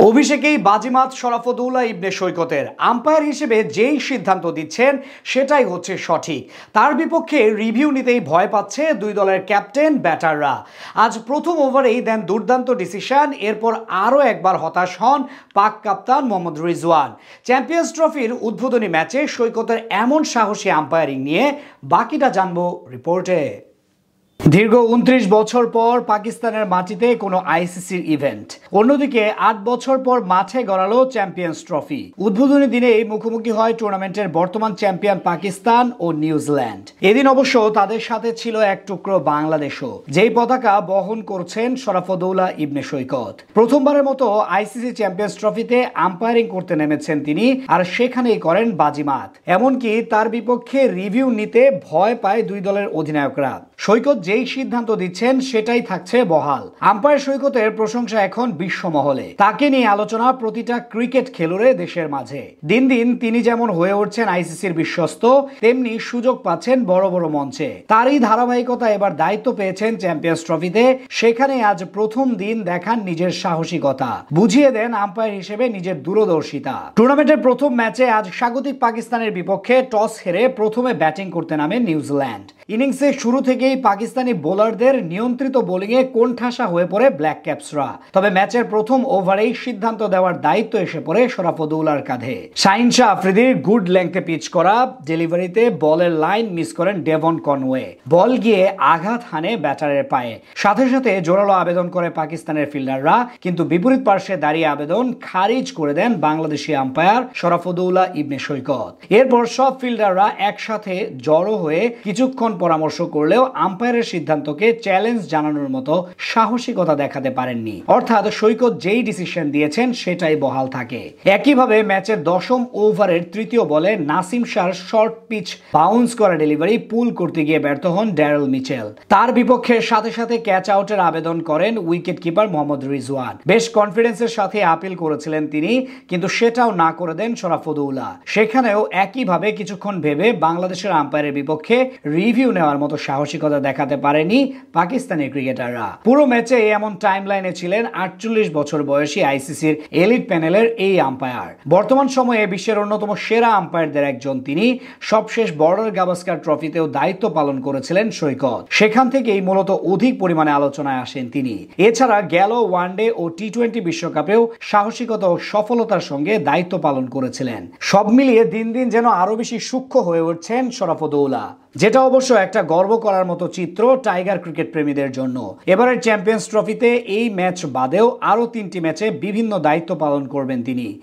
অভিষেকেই বাজিমাত শরাফুদ্দৌলা ইবনে সৈকতের। আম্পায়ার হিসেবে যেই সিদ্ধান্ত দিচ্ছেন সেটাই হচ্ছে সঠিক। তার বিপক্ষে রিভিউ নিতেই ভয় পাচ্ছে দুই দলের ক্যাপ্টেন ব্যাটাররা। আজ প্রথম ওভারেই দেন দুর্দান্ত ডিসিশন, এরপর আরও একবার হতাশ হন পাক কাপ্তান মোহাম্মদ রিজওয়ান। চ্যাম্পিয়ন্স ট্রফির উদ্বোধনী ম্যাচে সৈকতের এমন সাহসী আম্পায়ারিং নিয়ে বাকিটা জানবো রিপোর্টে। দীর্ঘ ২৯ বছর পর পাকিস্তানের মাটিতে কোনো আইসিসির ইভেন্ট, অন্যদিকে ৮ বছর পর মাঠে গড়ালো চ্যাম্পিয়ন্স ট্রফি। উদ্বোধনী দিনেই মুখোমুখি হয় টুর্নামেন্টের বর্তমান চ্যাম্পিয়ন পাকিস্তান ও নিউজিল্যান্ড। এদিন অবশ্য তাদের সাথে ছিল এক টুকরো বাংলাদেশও, যেই পতাকা বহন করছেন শরাফুদ্দৌলা ইবনে সৈকত। প্রথমবারের মতো আইসিসি চ্যাম্পিয়ন্স ট্রফিতে আম্পায়ারিং করতে নেমেছেন তিনি, আর সেখানেই করেন বাজিমাত। এমনকি তার বিপক্ষে রিভিউ নিতে ভয় পায় দুই দলের অধিনায়করা। সৈকত যেই সিদ্ধান্ত দিচ্ছেন সেটাই থাকছে বহাল। আম্পায়ার সৈকতের প্রশংসা এখন বিশ্বমহলে। তাকে নিয়ে আলোচনা প্রতিটা ক্রিকেট খেলুড়ে দেশের মাঝে। দিন দিন তিনি যেমন হয়ে উঠছেন আইসিসির বিশ্বস্ত, তেমনি সুযোগ পাচ্ছেন বড় বড় মঞ্চে। তারই ধারাবাহিকতা এবার দায়িত্ব পেয়েছেন চ্যাম্পিয়ন্স ট্রফিতে। সেখানে আজ প্রথম দিন দেখান নিজের সাহসিকতা, বুঝিয়ে দেন আম্পায়ার হিসেবে নিজের দূরদর্শিতা। টুর্নামেন্টের প্রথম ম্যাচে আজ স্বাগতিক পাকিস্তানের বিপক্ষে টস হেরে প্রথমে ব্যাটিং করতে নামে নিউজিল্যান্ড। ইনিংসের শুরু থেকেই পাকিস্তানি বোলারদের নিয়ন্ত্রিত বোলিংয়ে কোণঠাসা হয়ে পড়ে ব্ল্যাক ক্যাপসরা। তবে ম্যাচের প্রথম ওভারেই সিদ্ধান্ত দেওয়ার দায়িত্ব এসে পড়ে শরাফুদ্দৌলার কাঁধে। শাহিন শাহ আফ্রিদির গুড লেংথে পিচ করা ডেলিভারিতে বলের লাইন মিস করেন ডেভন কনওয়ে। বল গিয়ে আঘাত হানে ব্যাটারের পায়ে। সাথে সাথে জোরালো আবেদন করে পাকিস্তানের ফিল্ডাররা, কিন্তু বিপরীত পার্শ্বে দাঁড়িয়ে আবেদন খারিজ করে দেন বাংলাদেশি আম্পায়ার শরাফুদ্দৌলা ইবনে সৈকত। এরপর সব ফিল্ডাররা একসাথে জড়ো হয়ে কিছুক্ষণ পরামর্শ করলেও আম্পায়ারের সিদ্ধান্তকে চ্যালেঞ্জ জানানোর মতো সাহসিকতা দেখাতে পারেননি। অর্থাৎ সৈকত যেই ডিসিশন দিয়েছেন সেটাই বহাল থাকে। একইভাবে ম্যাচের দশম ওভারের তৃতীয় বলে নাসিম শাহর শর্ট পিচ বাউন্স করা ডেলিভারি পুল করতে গিয়ে ব্যর্থ হন ড্যারেল মিচেল। তার বিপক্ষে সাথে সাথে ক্যাচ আউটের আবেদন করেন উইকেট কিপার মোহাম্মদ রিজওয়ান। বেশ কনফিডেন্সের সাথে আপিল করেছিলেন তিনি, কিন্তু সেটাও না করে দেন শরাফুদ্দৌলা। সেখানেও একইভাবে কিছুক্ষণ ভেবে বাংলাদেশের আম্পায়ারের বিপক্ষে রিভিউ নেওয়ার মতো সাহসিকতা দেখাতে পারেনি পাকিস্তানি ক্রিকেটাররা। পুরো ম্যাচে এমন টাইমলাইনে ছিলেন ৪৮ বছর বয়সী আইসিসির এলিট প্যানেলের এই আম্পায়ার। বর্তমান সময়ে বিশ্বের অন্যতম সেরা আম্পায়ারদের একজন তিনি। সবশেষ বর্ডার গাভাস্কার ট্রফিতেও দায়িত্ব পালন করেছিলেন সৈকত। সেখান থেকেই মূলত অধিক পরিমাণে আলোচনায় আসেন তিনি। এছাড়া গেল ওয়ানডে ও টি-20 বিশ্বকাপেও সাহসিকতা ও সফলতার সঙ্গে দায়িত্ব পালন করেছিলেন। সব মিলিয়ে দিন দিন যেন আরো বেশি সূক্ষ্ম হয়ে উঠছেন শরাফুদ্দৌলা, যেটা অবশ্য একটা গর্ব করার মতো চিত্র টাইগার ক্রিকেট প্রেমীদের জন্য। এবারের চ্যাম্পিয়ন্স ট্রফিতে এই ম্যাচ বাদেও আরো ৩টি ম্যাচে বিভিন্ন দায়িত্ব পালন করবেন তিনি।